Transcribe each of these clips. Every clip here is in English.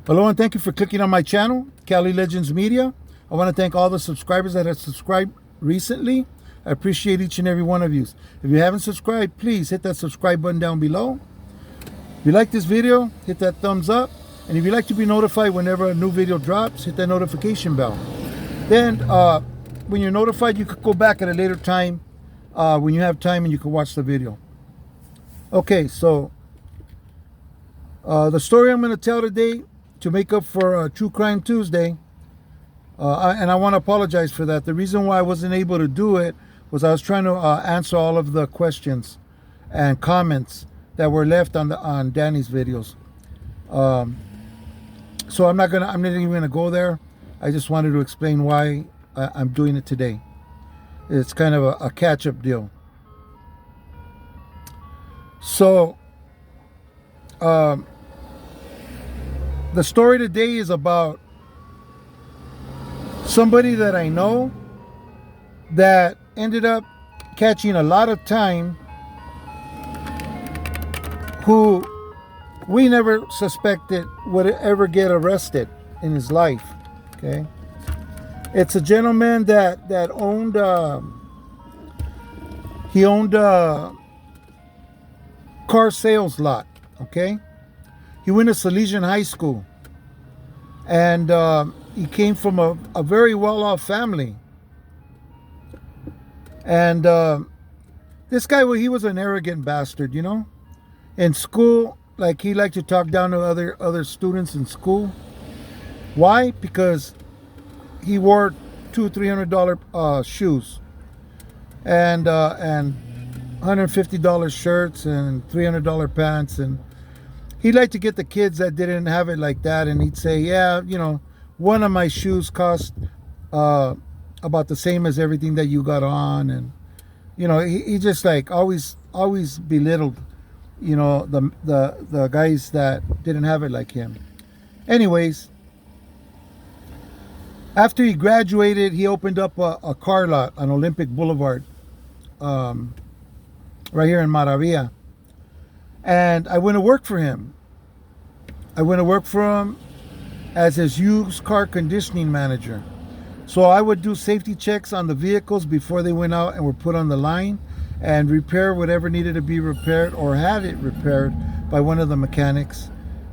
Hello and thank you for clicking on my channel, Cali Legends Media. I want to thank all the subscribers that have subscribed recently. I appreciate each and every one of you. If you haven't subscribed, please hit that subscribe button down below. If you like this video, hit that thumbs up. And if you'd like to be notified whenever a new video drops, hit that notification bell. Then when you're notified, you could go back at a later time when you have time and you can watch the video. Okay, so the story I'm going to tell today to make up for True Crime Tuesday, and I want to apologize for that. The reason why I wasn't able to do it was I was trying to answer all of the questions and comments that were left on Danny's videos. So I'm not even gonna go there. I just wanted to explain why I'm doing it today. It's kind of a catch-up deal. So the story today is about somebody that I know that ended up catching a lot of time, who we never suspected would ever get arrested in his life. Okay, it's a gentleman that owned he owned a car sales lot. Okay, he went to Salesian High School, and he came from a very well-off family. And this guy, well, he was an arrogant bastard, you know. In school, like, he liked to talk down to other students in school. Why? Because he wore $200-300 shoes, and $150 shirts and $300 pants, and he liked to get the kids that didn't have it like that, and he'd say, yeah, you know, one of my shoes cost about the same as everything that you got on. And you know, he just like always belittled, you know, the guys that didn't have it like him. Anyways, after he graduated, he opened up a car lot on Olympic Boulevard, right here in Maravilla. And I went to work for him. I went to work for him as his used car conditioning manager. So I would do safety checks on the vehicles before they went out and were put on the line, and repair whatever needed to be repaired or had it repaired by one of the mechanics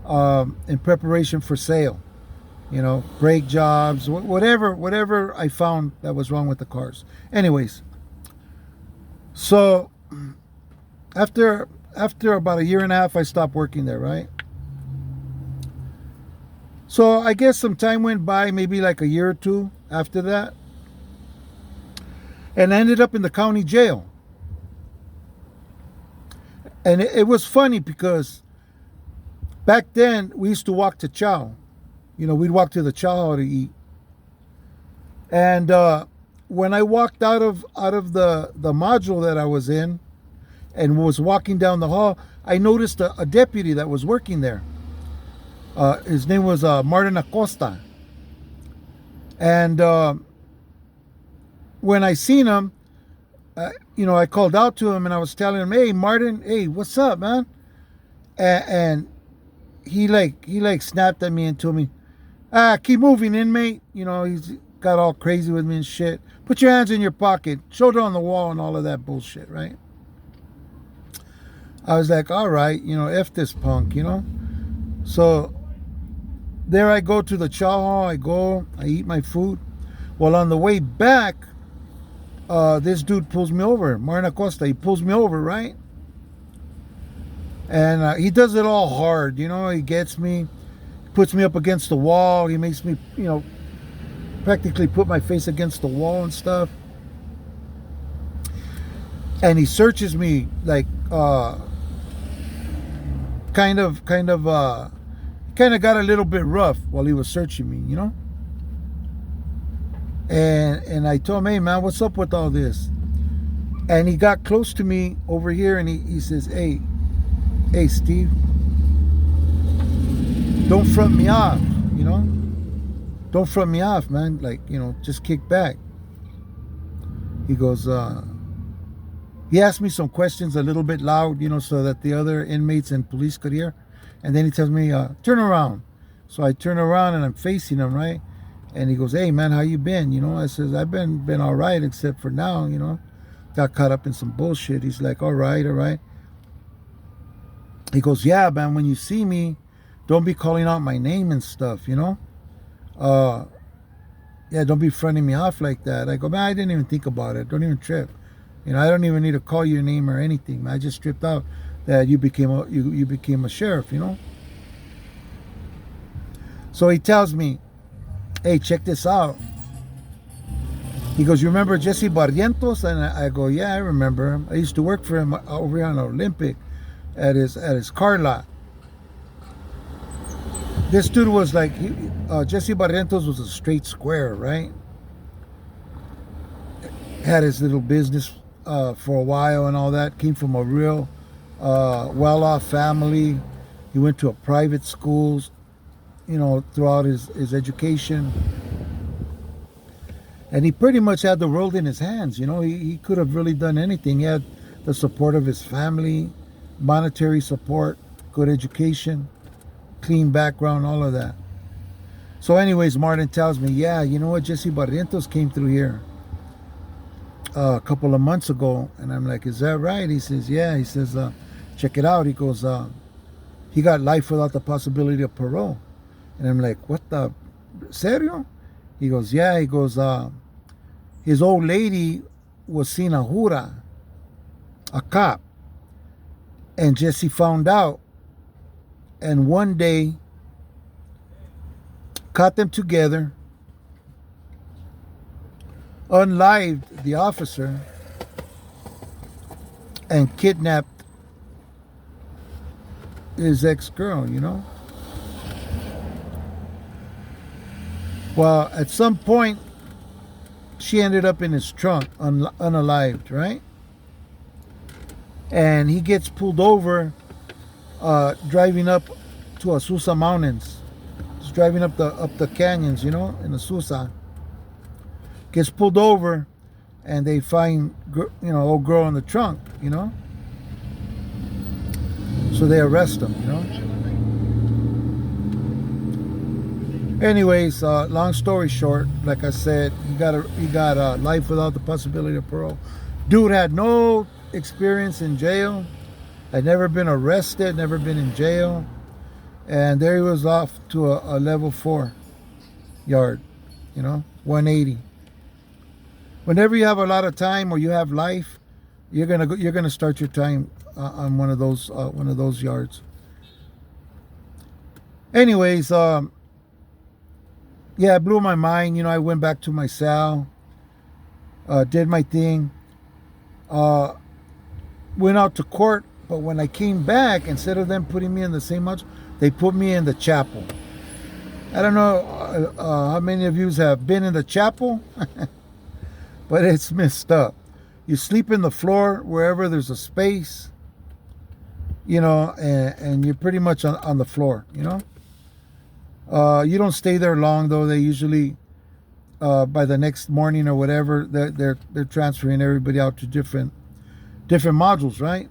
in preparation for sale. You know, brake jobs, whatever I found that was wrong with the cars. Anyways, so after about a year and a half, I stopped working there, right? So I guess some time went by, maybe like a year or two after that, and I ended up in the county jail. And it was funny because back then we used to walk to chow. You know, we'd walk to the chow hall to eat. And when I walked out of the module that I was in and was walking down the hall, I noticed a deputy that was working there. His name was Martin Acosta. And when I seen him, you know, I called out to him and I was telling him, hey, Martin, hey, what's up, man? And he snapped at me and told me, keep moving, inmate. You know, he's got all crazy with me and shit. Put your hands in your pocket, shoulder on the wall, and all of that bullshit, right? I was like, all right, you know, F this punk, you know? So there I go to the chow hall. I eat my food. Well, on the way back, this dude pulls me over. Martin Acosta, he pulls me over, right? And he does it all hard, you know. He gets me, puts me up against the wall. He makes me, you know, practically put my face against the wall and stuff. And he searches me like, kind of got a little bit rough while he was searching me, you know. And I told him, hey man, what's up with all this? And he got close to me over here and he says, hey Steve, don't front me off, you know. Don't front me off, man. Like, you know, just kick back. He goes, he asked me some questions a little bit loud, you know, so that the other inmates and police could hear. And then he tells me, turn around. So I turn around and I'm facing him, right? And he goes, "Hey man, how you been?" I says, "I've been all right, except for now, got caught up in some bullshit." He's like, all right, all right. He goes, "Yeah, man, when you see me, don't be calling out my name and stuff, Uh, yeah, don't be fronting me off like that." I go, "Man, I didn't even think about it. Don't even trip. I don't even need to call your name or anything. I just tripped out that you became a sheriff. So he tells me, "Hey, check this out." He goes, "You remember Jesse Barrientos?" And I go, "Yeah, I remember him. I used to work for him over here on Olympic at his car lot." This dude was like, Jesse Barrientos was a straight square, right? Had his little business for a while and all that. Came from a real well-off family. He went to a private schools, throughout his education. And he pretty much had the world in his hands. He could have really done anything. He had the support of his family, monetary support, good education, clean background, all of that. So anyways, Martin tells me, "Yeah, you know what, Jesse Barrientos came through here a couple of months ago." And I'm like, "Is that right?" He says, "Yeah." He says, "Check it out." He goes, "He got life without the possibility of parole." And I'm like, "What the? Serio?" He goes, "Yeah." He goes, his old lady was seen a jura, a cop. And Jesse found out. And one day, caught them together, unlived the officer, and kidnapped his ex-girl, Well, at some point, she ended up in his trunk, unalived, right? And he gets pulled over driving up to Azusa Mountains. He's driving up the canyons, in Azusa. Gets pulled over, and they find, old girl in the trunk, So they arrest him, Anyways, long story short, like I said, he got life without the possibility of parole. Dude had no experience in jail, had never been arrested, never been in jail, and there he was off to a level 4 yard, 180. Whenever you have a lot of time or you have life, you're gonna start your time on one of those yards. Anyways, yeah, it blew my mind. I went back to my cell, did my thing, went out to court. But when I came back, instead of them putting me in the same module, they put me in the chapel. I don't know how many of you have been in the chapel, but it's messed up. You sleep in the floor wherever there's a space, and you're pretty much on the floor, You don't stay there long, though. They usually, by the next morning or whatever, they're transferring everybody out to different modules, right?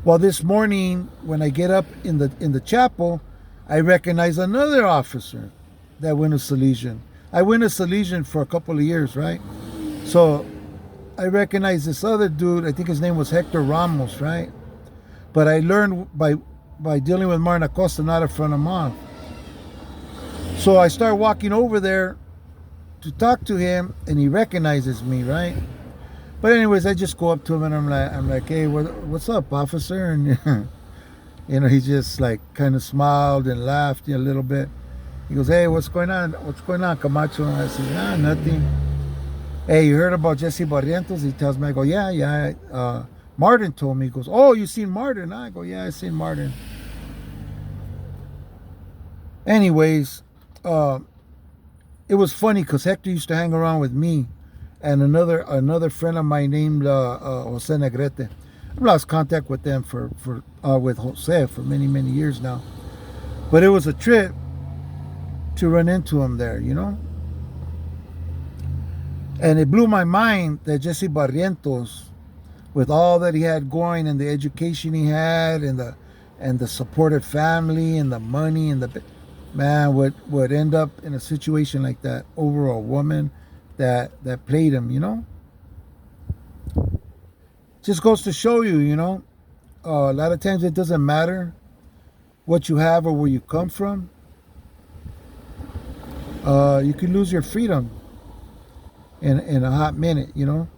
Well, this morning when I get up in the chapel, I recognize another officer that went to Salesian. I went to Salesian for a couple of years, right? So I recognize this other dude. I think his name was Hector Ramos, right? But I learned by dealing with Martin Acosta not to front him off. So I start walking over there to talk to him, and he recognizes me, right? But anyways, I just go up to him and I'm like, "Hey, what's up, officer?" And he just like kind of smiled and laughed a little bit. He goes, "Hey, what's going on? What's going on, Camacho?" And I said, "Nah, nothing." "Hey, you heard about Jesse Barrientos?" He tells me. I go, "Yeah. Martin told me." He goes, "Oh, you seen Martin?" I go, "Yeah, I seen Martin." Anyways, it was funny because Hector used to hang around with me and another friend of mine named Jose Negrete. I've lost contact with them with Jose for many years now, but it was a trip to run into him there, and it blew my mind that Jesse Barrientos, with all that he had going and the education he had and the and the supportive family and the money and the man would end up in a situation like that over a woman that played him, you know. Just goes to show you, you know, a lot of times it doesn't matter what you have or where you come from. You can lose your freedom in a hot minute, you know,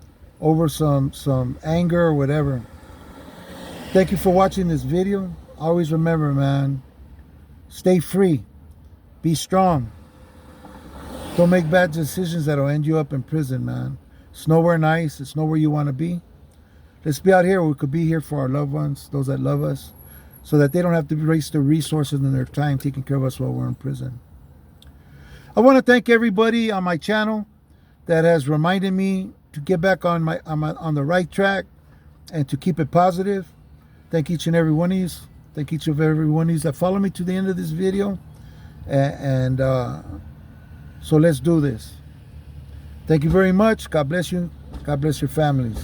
over some anger or whatever. Thank you for watching this video. Always remember, man, stay free, be strong. Don't make bad decisions that'll end you up in prison, man. It's nowhere nice. It's nowhere you want to be. Let's be out here. We could be here for our loved ones, those that love us, so that they don't have to waste their resources and their time taking care of us while we're in prison. I want to thank everybody on my channel that has reminded me to get back on the right track and to keep it positive. Thank each and every one of you. Thank each and every one of you that follow me to the end of this video. And so let's do this. Thank you very much. God bless you. God bless your families.